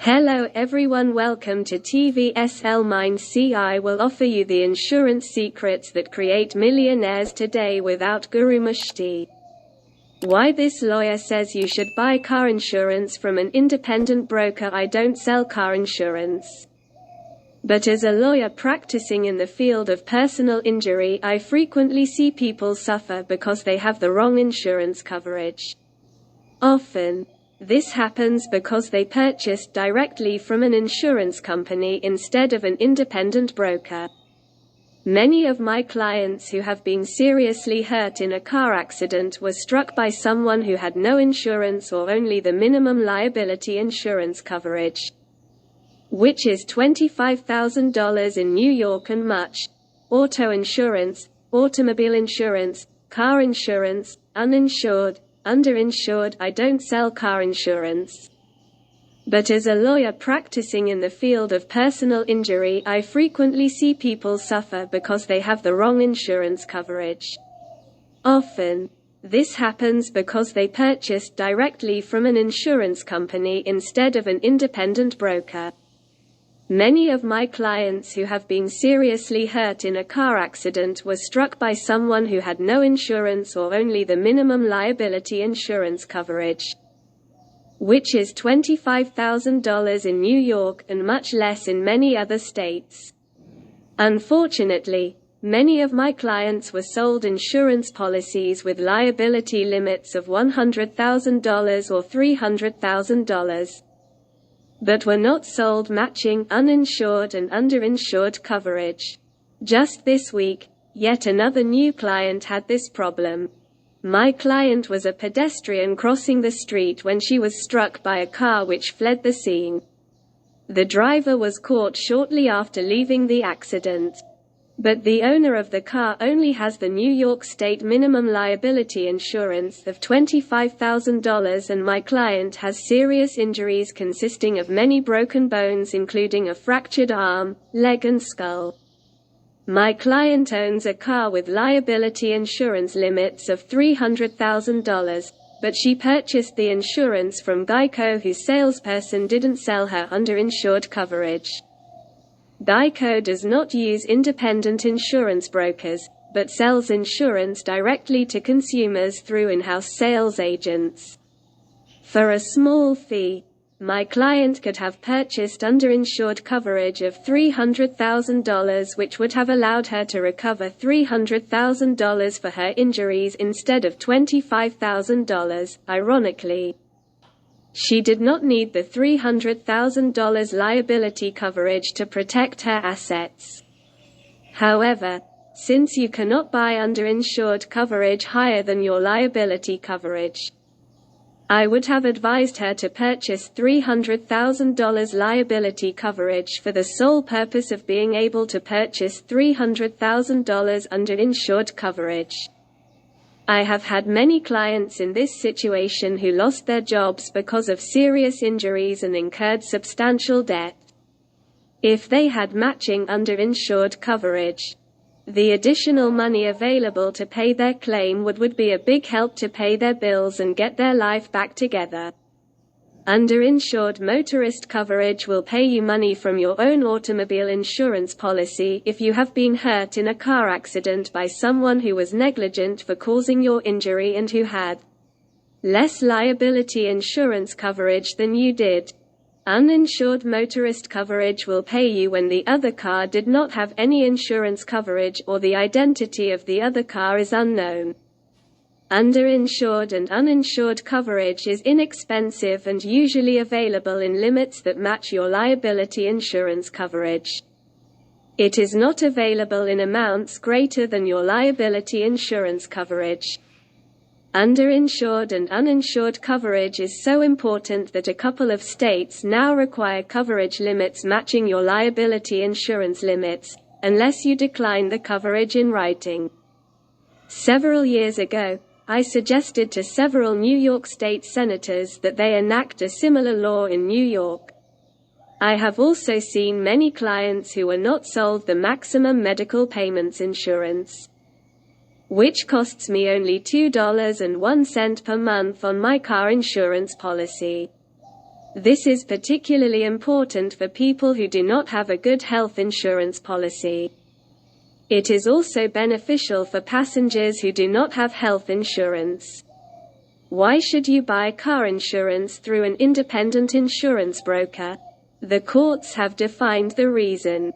Hello everyone, welcome to TVSL Mind C. I will offer you the insurance secrets that create millionaires today without Guru Mushti. Why this lawyer says you should buy car insurance from an independent broker. I don't sell car insurance. But as a lawyer practicing in the field of personal injury, I frequently see people suffer because they have the wrong insurance coverage. Often, this happens because they purchased directly from an insurance company instead of an independent broker. Many of my clients who have been seriously hurt in a car accident were struck by someone who had no insurance or only the minimum liability insurance coverage, which is $25,000 in New York and much. Auto insurance, automobile insurance, car insurance, uninsured, underinsured. I don't sell car insurance. But as a lawyer practicing in the field of personal injury, I frequently see people suffer because they have the wrong insurance coverage. Often, this happens because they purchased directly from an insurance company instead of an independent broker. Many of my clients who have been seriously hurt in a car accident were struck by someone who had no insurance or only the minimum liability insurance coverage, which is $25,000 in New York and much less in many other states. Unfortunately, many of my clients were sold insurance policies with liability limits of $100,000 or $300,000. But were not sold matching uninsured and underinsured coverage. Just this week, yet another new client had this problem. My client was a pedestrian crossing the street when she was struck by a car which fled the scene. The driver was caught shortly after leaving the accident. But the owner of the car only has the New York State minimum liability insurance of $25,000 and my client has serious injuries consisting of many broken bones including a fractured arm, leg and skull. My client owns a car with liability insurance limits of $300,000, but she purchased the insurance from Geico whose salesperson didn't sell her underinsured coverage. Geico does not use independent insurance brokers, but sells insurance directly to consumers through in-house sales agents. For a small fee, my client could have purchased underinsured coverage of $300,000, which would have allowed her to recover $300,000 for her injuries instead of $25,000. Ironically, she did not need the $300,000 liability coverage to protect her assets. However, since you cannot buy underinsured coverage higher than your liability coverage, I would have advised her to purchase $300,000 liability coverage for the sole purpose of being able to purchase $300,000 underinsured coverage. I have had many clients in this situation who lost their jobs because of serious injuries and incurred substantial debt. If they had matching underinsured coverage, the additional money available to pay their claim would be a big help to pay their bills and get their life back together. Underinsured motorist coverage will pay you money from your own automobile insurance policy if you have been hurt in a car accident by someone who was negligent for causing your injury and who had less liability insurance coverage than you did. Uninsured motorist coverage will pay you when the other car did not have any insurance coverage or the identity of the other car is unknown. Underinsured and uninsured coverage is inexpensive and usually available in limits that match your liability insurance coverage. It is not available in amounts greater than your liability insurance coverage. Underinsured and uninsured coverage is so important that a couple of states now require coverage limits matching your liability insurance limits, unless you decline the coverage in writing. Several years ago, I suggested to several New York State senators that they enact a similar law in New York. I have also seen many clients who were not sold the maximum medical payments insurance, which costs me only $2.01 per month on my car insurance policy. This is particularly important for people who do not have a good health insurance policy. It is also beneficial for passengers who do not have health insurance. Why should you buy car insurance through an independent insurance broker? The courts have defined the reason.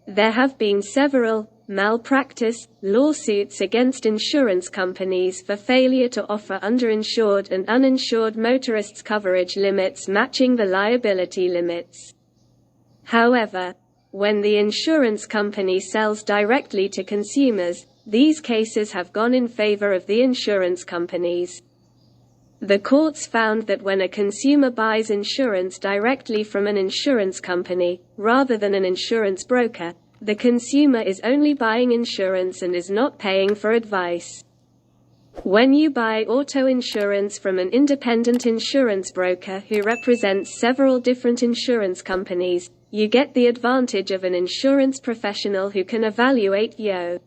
There have been several malpractice lawsuits against insurance companies for failure to offer underinsured and uninsured motorists coverage limits matching the liability limits. However, when the insurance company sells directly to consumers, these cases have gone in favor of the insurance companies. The courts found that when a consumer buys insurance directly from an insurance company, rather than an insurance broker, the consumer is only buying insurance and is not paying for advice. When you buy auto insurance from an independent insurance broker who represents several different insurance companies, you get the advantage of an insurance professional who can evaluate your